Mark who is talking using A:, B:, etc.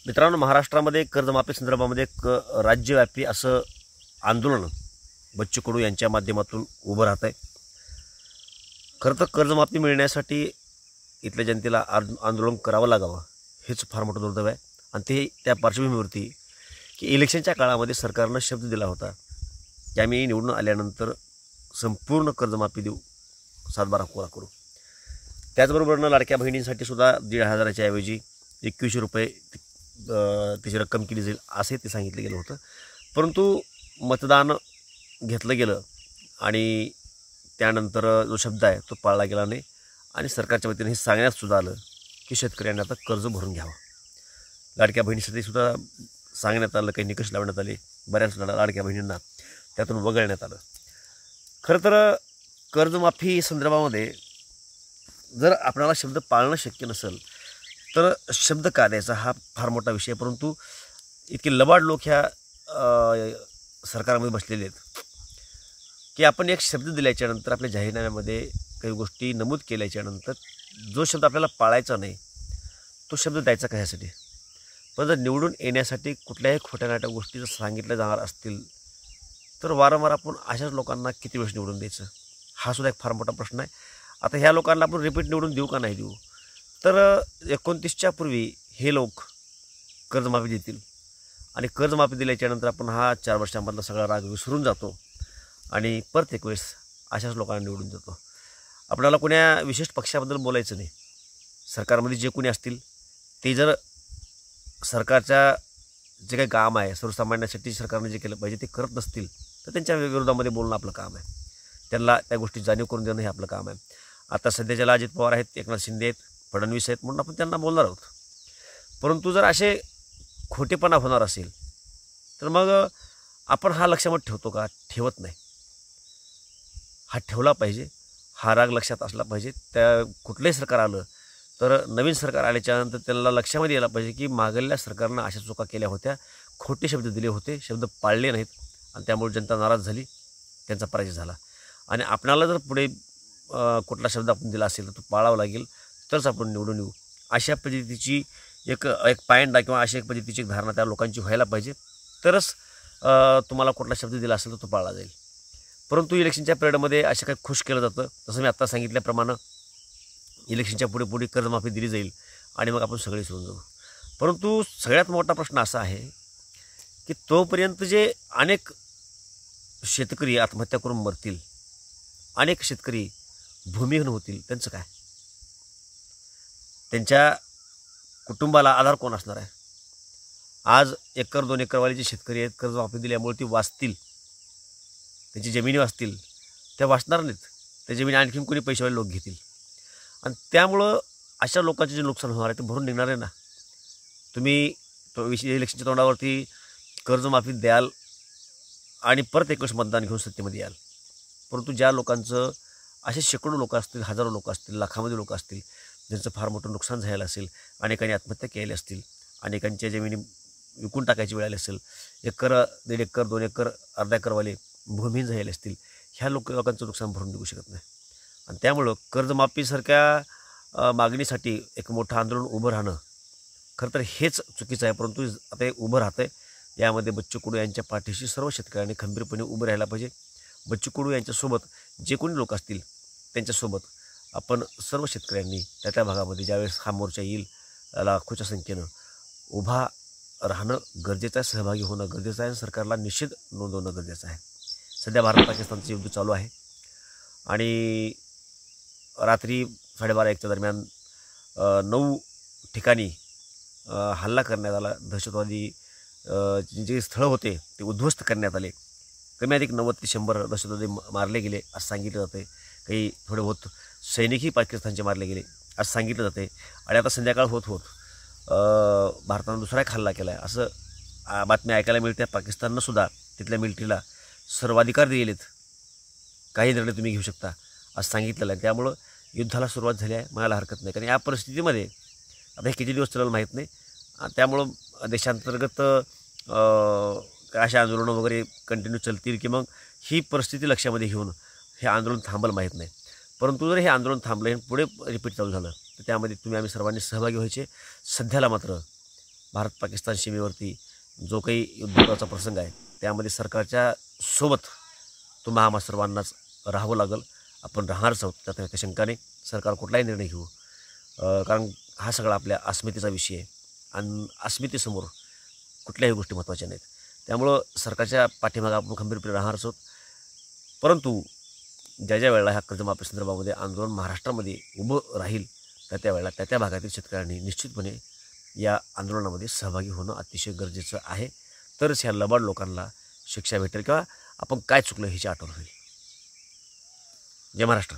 A: मित्रांनो, महाराष्ट्रामध्ये कर्जमाफी संदर्भामध्ये एक राज्यव्यापी असं आंदोलन बच्चू कडू यांच्या माध्यमातून उभं राहत आहे। खरं तर कर्जमाफी मिळण्यासाठी इथल्या जनतेला आंदोलन करावं लागावं हेच फार मोठं दुर्दैव आहे। आणि ते त्या पार्श्वभूमीवरती की इलेक्शनच्या काळामध्ये सरकारनं शब्द दिला होता की आम्ही निवडून आल्यानंतर संपूर्ण कर्जमाफी देऊ, 7-12 कोरा करू। त्याचबरोबरनं लाडक्या बहिणींसाठी सुद्धा 1,500च्या ऐवजी 2100 रुपये त्याची रक्कम केली जाईल असे ते सांगितलं गेलं होतं। परंतु मतदान घेतलं गेलं आणि त्यानंतर जो शब्द आहे तो पाळला गेला नाही आणि सरकारच्या वतीने हे सांगण्यात सुद्धा आलं की शेतकऱ्यांनी आता कर्ज भरून घ्यावं। लाडक्या बहिणीसाठी सुद्धा सांगण्यात आलं, काही निकष लावण्यात आले, बऱ्याच लाडक्या बहिणींना त्यातून वगळण्यात आलं। खरं तर कर्जमाफी संदर्भामध्ये जर आपल्याला शब्द पाळणं शक्य नसेल तर शब्द का द्यायचा हा फार मोठा विषय। परंतु इतके लबाड लोक ह्या सरकारमध्ये बसलेले आहेत की आपण एक शब्द दिल्याच्यानंतर आपल्या जाहीरनाम्यामध्ये काही गोष्टी नमूद केल्याच्यानंतर जो शब्द आपल्याला पाळायचा नाही तो शब्द द्यायचा कशासाठी। पण जर निवडून येण्यासाठी कुठल्याही खोट्या-नाट्या गोष्टी जर सांगितल्या जाणार असतील तर वारंवार आपण अशाच लोकांना किती वेळेस निवडून द्यायचं हा सुद्धा एक फार मोठा प्रश्न आहे। आता ह्या लोकांना आपण रिपीट निवडून देऊ का नाही देऊ, तर 29च्या पूर्वी हे लोक कर्जमाफी देतील आणि कर्जमाफी दिल्याच्यानंतर आपण हा 4 वर्षांमधला सगळा राग विसरून जातो आणि परत एक वेळेस अशाच लोकांना निवडून देतो। आपल्याला कोण्या विशिष्ट पक्षाबद्दल बोलायचं नाही। सरकारमध्ये जे कोणी असतील ते जर सरकारच्या जे काही काम आहे सर्वसामान्यांसाठी सरकारने जे केलं पाहिजे ते करत नसतील तर त्यांच्या विरोधामध्ये बोलणं आपलं काम आहे। त्यांना त्या गोष्टी जाणीव करून देणं हे आपलं काम आहे। आता सध्याच्याला अजित पवार आहेत, एकनाथ शिंदे आहेत, फडणवीस आहेत म्हणून आपण त्यांना बोलणार आहोत। परंतु जर असे खोटेपणा होणार असेल तर मग आपण हा लक्षामध्ये ठेवतो का? ठेवत नाही। हा ठेवला पाहिजे, हा राग लक्षात असला पाहिजे। त्या कुठलंही सरकार आलं तर नवीन सरकार आल्याच्यानंतर त्यांना लक्षामध्ये यायला पाहिजे की मागल्या सरकारनं अशा चुका केल्या होत्या, खोटे शब्द दिले होते, शब्द पाळले नाहीत आणि त्यामुळे जनता नाराज झाली, त्यांचा पराजय झाला। आणि आपणाला जर पुढे कुठला शब्द आपण दिला असेल तर तो पाळावा लागेल तरच आपण निवडून येऊ। अशा पद्धतीची एक पायंडा किंवा अशा एक पद्धतीची धारणा त्या लोकांची व्हायला पाहिजे, तरच तुम्हाला कुठला शब्द दिला असेल तर तो पाळला जाईल। परंतु इलेक्शनच्या पिरियडमध्ये असं काही खुश केलं जातं, जसं मी आत्ता सांगितल्याप्रमाणे इलेक्शनच्या पुढे कर्जमाफी दिली जाईल आणि मग आपण सगळे सोडून जाऊ। परंतु सगळ्यात मोठा प्रश्न असा आहे की तोपर्यंत जे अनेक शेतकरी आत्महत्या करून मरतील, अनेक शेतकरी भूमिहीन होतील, त्यांचं काय? त्यांच्या कुटुंबाला आधार कोण असणार आहे? आज 1-2 एकरवाले जे शेतकरी आहेत कर्जमाफी दिल्यामुळे ती वाचतील, त्यांची जमिनी वाचतील, त्या वाचणार नाहीत। त्या जमिनी आणखीन कोणी पैशावाले लोक घेतील आणि त्यामुळं अशा लोकांचे जे नुकसान होणार आहे ते भरून निघणार आहे ना। तुम्ही इलेक्शनच्या तोंडावरती कर्जमाफी द्याल आणि परत 1 वर्ष मतदान घेऊन सत्तेमध्ये याल, परंतु ज्या लोकांचं असे शेकडो लोक असतील, हजारो लोक असतील, लाखामध्ये लोक असतील ज्यांचं फार मोठं नुकसान झालेलं असेल, अनेकांनी आत्महत्या केलेल्या असतील, अनेकांच्या जमिनी विकून टाकायची वेळ आली असेल, 1 एकर, 1.5 एकर, 2 एकर, अर्धा एकरवाले भूमिहीन झालेले असतील, ह्या लोकांचं नुकसान भरून निघू शकत नाही। आणि त्यामुळं कर्जमाफीसारख्या मागणीसाठी एक मोठं आंदोलन उभं राहणं खरं तर हेच चुकीचं आहे। परंतु आता हे उभं राहतं आहे, यामध्ये बच्चू कडू यांच्या पाठीशी सर्व शेतकऱ्यांनी खंबीरपणे उभं राहायला पाहिजे। बच्चू कडू यांच्यासोबत जे कोणी लोक असतील त्यांच्यासोबत आपण सर्व शेतकऱ्यांनी त्या भागामध्ये ज्यावेळेस हा मोर्चा येईल लाखोच्या संख्येनं उभा राहणं गरजेचं आहे, सहभागी होणं गरजेचं आहे आणि सरकारला निषेध नोंदवणं गरजेचं आहे। सध्या भारत-पाकिस्तानचं युद्ध चालू आहे आणि रात्री 12:30-1च्या दरम्यान 9 ठिकाणी हल्ला करण्यात आला। दहशतवादी जे स्थळं होते ते उद्ध्वस्त करण्यात आले। कमी अधिक 90 ते 100 दहशतवादी मारले गेले असं सांगितलं जाते। काही थोडे बहुत सैनिकही पाकिस्तानचे मारले गेले असं सांगितलं जाते। आणि आता संध्याकाळ होत भारतानं दुसरा एक हल्ला केला आहे असं बातम्या ऐकायला मिळते। पाकिस्ताननं सुद्धा तिथल्या मिलिटरीला सर्वाधिकार दिलेत, काही निर्णय तुम्ही घेऊ शकता असं सांगितलेलं आहे। त्यामुळं युद्धाला सुरुवात झाली आहे म्हणायला हरकत नाही, कारण या परिस्थितीमध्ये आता हे किती दिवस चालेल माहीत नाही। त्यामुळं देशांतर्गत अशा आंदोलनं वगैरे कंटिन्यू चलतील की मग ही परिस्थिती लक्षामध्ये घेऊन हे आंदोलन थांबलं माहीत नाही। परंतु जर हे आंदोलन थांबलं आणि पुढे रिपीट चालू झालं तर त्यामध्ये तुम्ही आम्ही सर्वांनी सहभागी व्हायचे। सध्याला मात्र भारत पाकिस्तान सीमेवरती जो काही युद्धाचा प्रसंग आहे त्यामध्ये सरकारच्या सोबत तुम्हा आम्हा सर्वांनाच राहावं लागेल. आपण राहणारच आहोत, त्यात काही शंका नाही. सरकार कुठलाही निर्णय घेऊ, कारण हा सगळा आपल्या अस्मितेचा विषय आहे आणि अस्मितेसमोर कुठल्याही गोष्टी महत्त्वाच्या नाहीत. त्यामुळं सरकारच्या पाठीमागे आपण खंबीरपणे राहणारच आहोत. परंतु ज्या ज्या वेळेला ह्या कर्जमाफी संदर्भामध्ये आंदोलन महाराष्ट्रामध्ये उभं राहील त्या वेळेला त्या भागातील शेतकऱ्यांनी निश्चितपणे या आंदोलनामध्ये सहभागी होणं अतिशय गरजेचं आहे. तरच ह्या लबाड लोकांना शिक्षा भेटेल किंवा आपण काय चुकलं ह्याची आठवण होईल. जय महाराष्ट्र.